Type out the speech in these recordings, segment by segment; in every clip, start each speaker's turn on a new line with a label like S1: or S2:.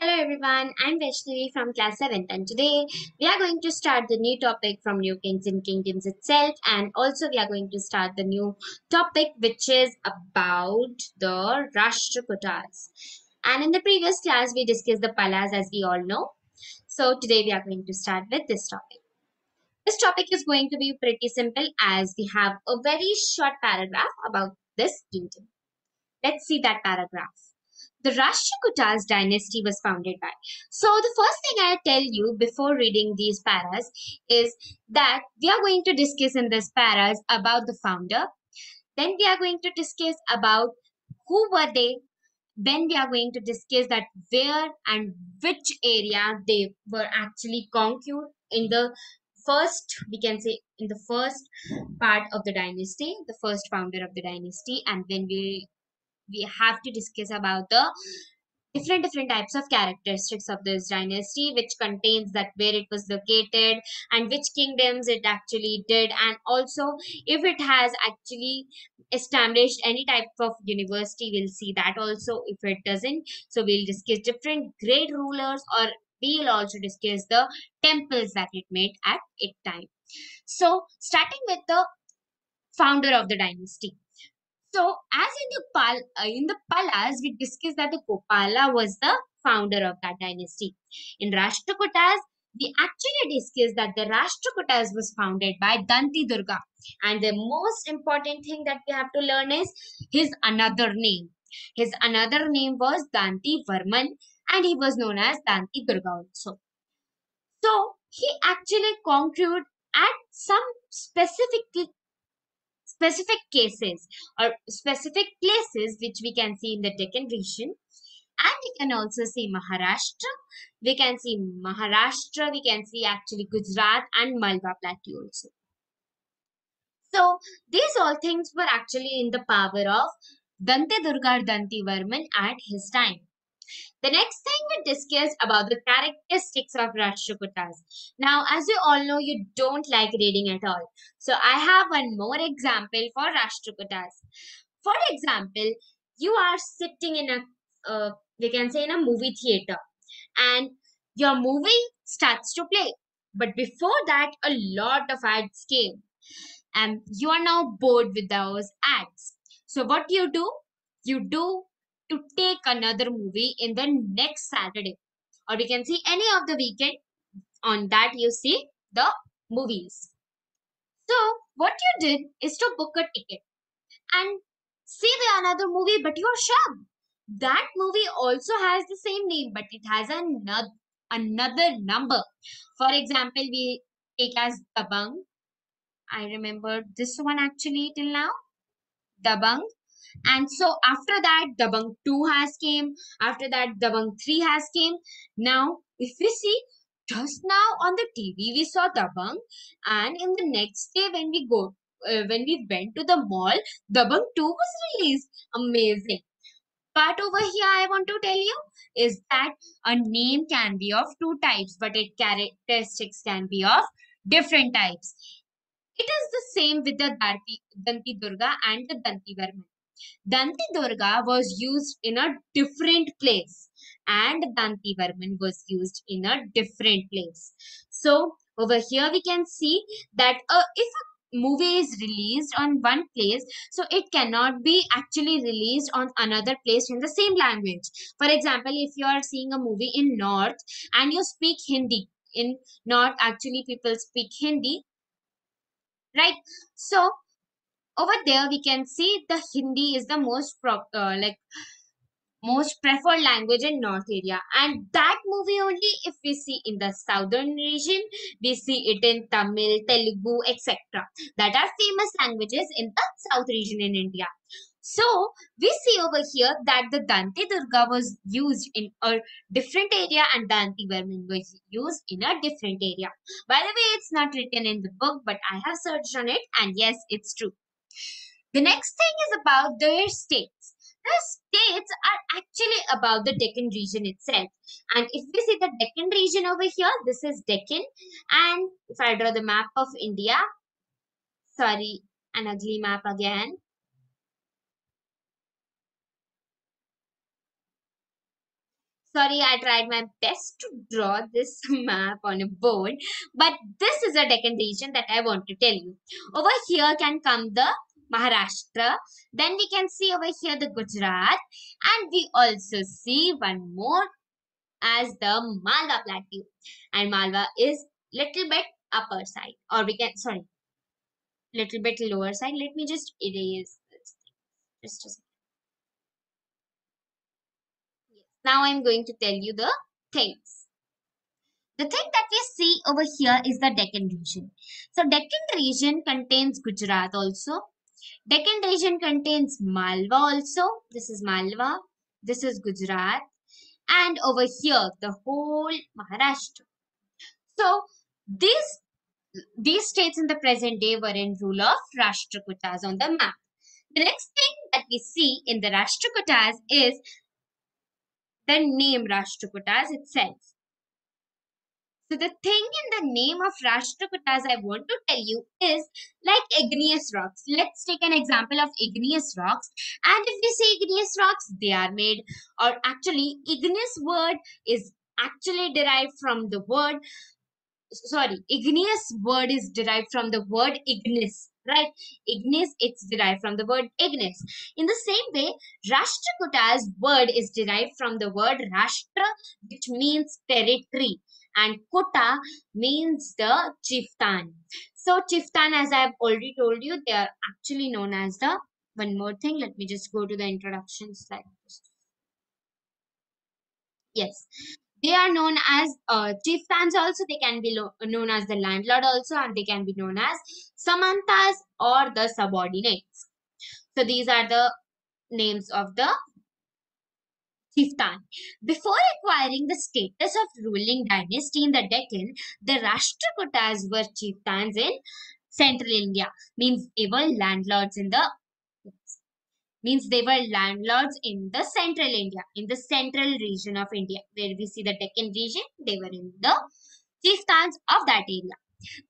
S1: Hello everyone, I'm Vaishnavi from class 7th and today we are going to start the new topic from New Kings and Kingdoms itself, and also we are going to start the new topic which is about the Rashtrakutas. And in the previous class we discussed the Palas as we all know. So today we are going to start with this topic. This topic is going to be pretty simple as we have a very short paragraph about this kingdom. Let's see that paragraph. The Rashtrakutas dynasty was founded by. So the first thing I tell you before reading these paras is that we are going to discuss in this paras about the founder. Then we are going to discuss about who were they. Then we are going to discuss that where and which area they were actually conquered in the first, we can say, in the first part of the dynasty, the first founder of the dynasty. And then we have to discuss about the different types of characteristics of this dynasty, which contains that where it was located and which kingdoms it actually did, and also if it has actually established any type of university, we'll see that also. If it doesn't, so we'll discuss different great rulers, or we'll also discuss the temples that it made at its time. So starting with the founder of the dynasty. So, as in the Palas, we discussed that the Kopala was the founder of that dynasty. In Rashtrakutas, we actually discussed that the Rashtrakutas was founded by Danti Durga, and the most important thing that we have to learn is his another name. His another name was Danti Varman, and he was known as Danti Durga also. So, he actually conquered at some specific cases or specific places which we can see in the Deccan region, and we can also see Maharashtra, we can see actually Gujarat and Malwa Plateau also. So these all things were actually in the power of Dante Durga Danti Varman at his time. The next thing we discuss about the characteristics of Rashtrakutas. Now, as you all know, you don't like reading at all. So I have one more example for Rashtrakutas. For example, you are sitting in we can say in a movie theater, and your movie starts to play. But before that, a lot of ads came, and you are now bored with those ads. So what you do? You do to take another movie in the next Saturday, or we can see any of the weekend. On that, you see the movies. So what you did is to book a ticket and see the another movie, but you are shocked. That movie also has the same name, but it has another number. For example, we take as Dabang. I remember this one actually till now. Dabang. And so after that, Dabang 2 has came. After that, Dabang 3 has came. Now, if we see, just now on the TV, we saw Dabang. And in the next day, when we went to the mall, Dabang 2 was released. Amazing. But over here, I want to tell you is that a name can be of two types, but its characteristics can be of different types. It is the same with the Danti Durga and the Danti Varman. Danti Durga was used in a different place, and Danti Varman was used in a different place. So over here we can see that if a movie is released on one place, so it cannot be actually released on another place in the same language. For example, if you are seeing a movie in North and you speak Hindi, in North actually people speak Hindi, right? So over there we can see the Hindi is the most preferred language in North area, and that movie only if we see in the southern region, we see it in Tamil, Telugu, etc., that are famous languages in the south region in India. So we see over here that the Danti Durga was used in a different area and Danti Varman was used in a different area. By the way, it's not written in the book, but I have searched on it, and yes, it's true. The next thing is about their states. The states are actually about the Deccan region itself. And if we see the Deccan region over here, this is Deccan. And if I draw the map of India, sorry, an ugly map again. Sorry, I tried my best to draw this map on a board, but this is a Deccan region that I want to tell you. Over here can come the Maharashtra, then we can see over here the Gujarat, and we also see one more as the Malwa Plateau. And Malwa is little bit upper side, or we can, sorry, little bit lower side. Let me just erase this. Just a second. Now I'm going to tell you the things. The thing that we see over here is the Deccan region. So Deccan region contains Gujarat also. Deccan region contains Malwa also. This is Malwa. This is Gujarat. And over here, the whole Maharashtra. So these these states in the present day were in rule of Rashtrakutas on the map. The next thing that we see in the Rashtrakutas is the name Rashtrakutas itself. So the thing in the name of Rashtrakutas I want to tell you is like igneous rocks. Let's take an example of igneous rocks. And if we say igneous rocks, they are made, or actually igneous word is actually derived from the word, sorry, igneous word is derived from the word ignis, right? Ignis, it's derived from the word ignis. In the same way, Rashtrakutas word is derived from the word Rashtra, which means territory, and Kuta means the chieftain. So chieftain, as I've already told you, they are actually known as the, one more thing, let me just go to the introduction slide. Yes, they are known as chieftains also. They can be known as the landlord also, and they can be known as samantas or the subordinates. So these are the names of the chieftain. Before acquiring the status of ruling dynasty in the Deccan, the Rashtrakutas were chieftains in central India. Means they were landlords in the, means they were landlords in the central India, in the central region of India, where we see the Deccan region, they were in the chieftains of that area.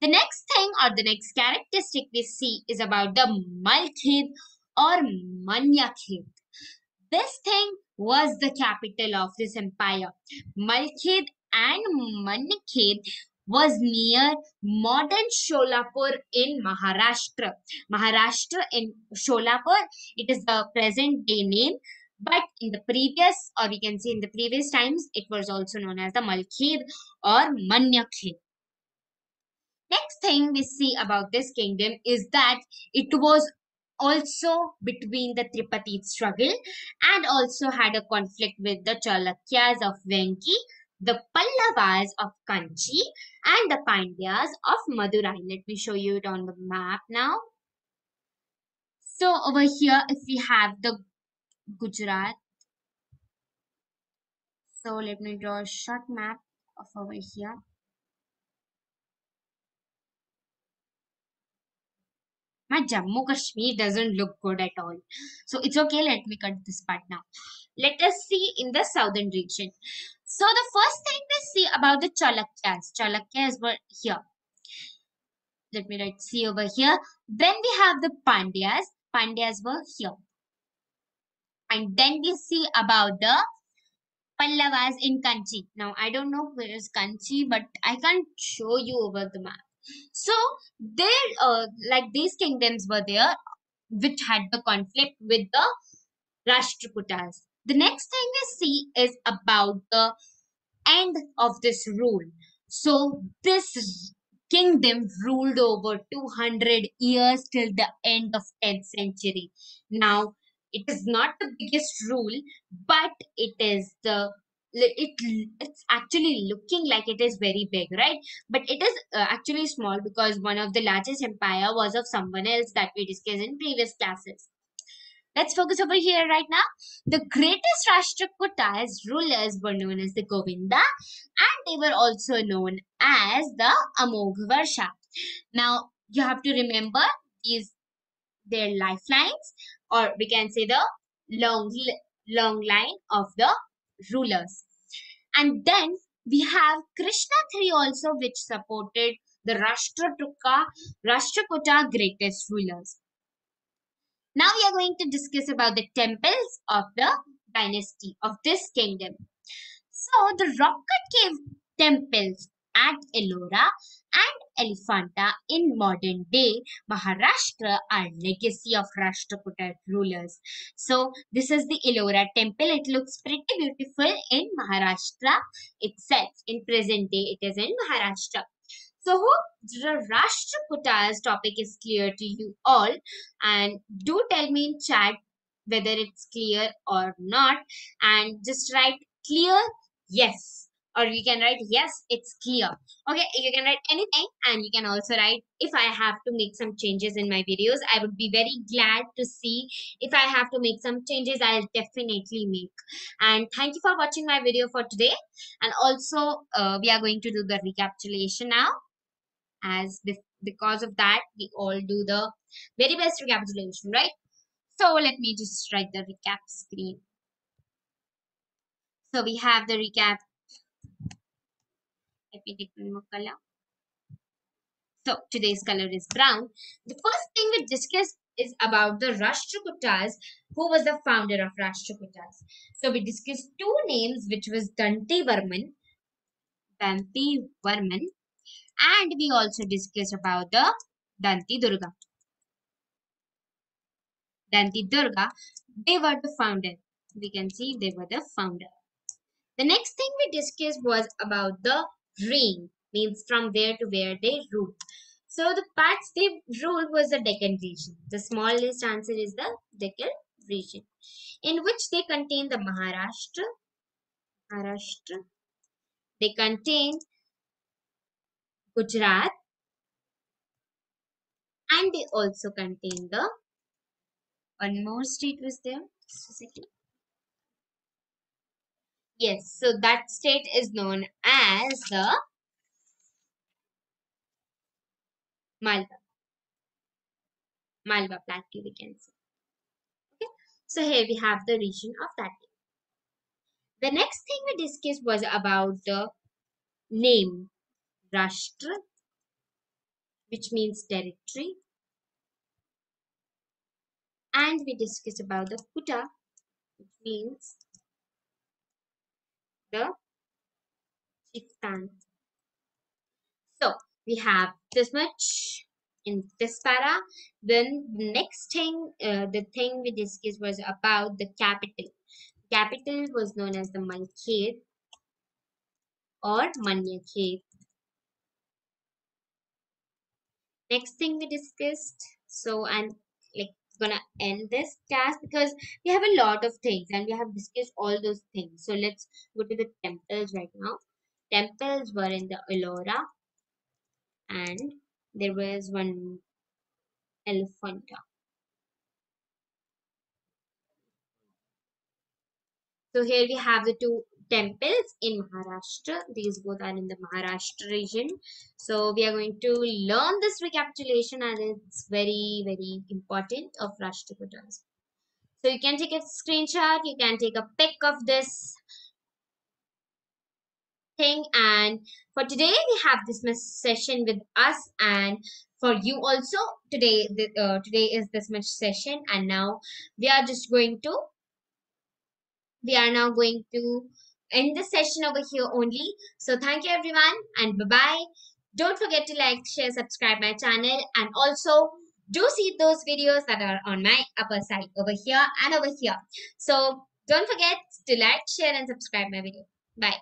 S1: The next thing or the next characteristic we see is about the Malkhid or Manyakhed. This thing was the capital of this empire. Malkhid and Manyakhed was near modern Sholapur in Maharashtra. Maharashtra in Sholapur, it is the present day name. But in the previous, or we can say in the previous times, it was also known as the Malkhid or Manyakhed. Next thing we see about this kingdom is that it was also between the Tripartite struggle and also had a conflict with the Chalukyas of Venki, the Pallavas of Kanchi, and the Pandyas of Madurai. Let me show you it on the map now. So over here, if we have the Gujarat, so let me draw a short map of over here. My Jammu Kashmir doesn't look good at all. So it's okay, let me cut this part now. Let us see in the southern region. So the first thing we see about the Chalukyas. Chalukyas were here. Let me write see over here. Then we have the Pandyas. Pandyas were here. And then we see about the Pallavas in Kanchi. Now I don't know where is Kanchi, but I can't show you over the map. So there, like these kingdoms were there, which had the conflict with the Rashtrakutas. The next thing we see is about the end of this rule. So this kingdom ruled over 200 years till the end of 10th century. Now it is not the biggest rule, but it is the it's actually looking like it is very big, right? But it is actually small because one of the largest empire was of someone else that we discussed in previous classes. Let's focus over here right now. The greatest Rashtrakutas rulers were known as the Govinda, and they were also known as the Amogvarsha. Now you have to remember these their lifelines, or we can say the long line of the rulers. And then we have Krishna III also, which supported the Rashtrakuta greatest rulers. Now we are going to discuss about the temples of the dynasty of this kingdom. So the rock cut cave temples at Elora and Elephanta in modern day Maharashtra are legacy of Rashtrakuta rulers. So this is the Elora temple. It looks pretty beautiful in Maharashtra itself. In present day, it is in Maharashtra. So hope the Rashtrakutas topic is clear to you all, and do tell me in chat whether it's clear or not, and just write clear yes, or you can write yes, it's clear. Okay, you can write anything, and you can also write if I have to make some changes in my videos. I would be very glad to see. If I have to make some changes, I'll definitely make. And thank you for watching my video for today. And also we are going to do the recapitulation now, as because of that we all do the very best recapitulation, right? So let me just write the recap screen. So we have the recap. Let me take one more color. So today's color is brown. The first thing we discussed is about the Rashtrakutas. Who was the founder of Rashtrakutas? So we discussed two names, which was Danti Varman, and we also discussed about the Danti Durga. Danti Durga, they were the founder. We can see they were the founder. The next thing we discussed was about the reign, means from where to where they ruled. So the parts they ruled was the Deccan region. The smallest answer is the Deccan region, in which they contain the Maharashtra. They contain Gujarat, and they also contain the one more state was there. Just a second. Yes, so that state is known as the Malwa. Malwa Plateau, we can say. Okay, so here we have the region of that. The next thing we discussed was about the name Rashtra, which means territory, and we discussed about the Kuta, which means the chieftain. So we have this much in this para. Then the next thing, the thing we discussed was about the capital. Capital was known as the Malkhed or Manyakhed. Next thing we discussed, so I'm like gonna end this class because we have a lot of things and we have discussed all those things. So let's go to the temples right now. Temples were in the Elora, and there was one Elephanta. So here we have the two temples in Maharashtra. These both are in the Maharashtra region. So we are going to learn this recapitulation, and it's very, very important of Rashtrakutas. So you can take a screenshot, you can take a pic of this thing, and for today we have this much session with us, and for you also today. Today is this much session, and now we are just going to we are now going to end the session over here only. So thank you everyone, and bye bye. Don't forget to like, share, subscribe my channel, and also do see those videos that are on my upper side over here and over here. So don't forget to like, share, and subscribe my video. Bye.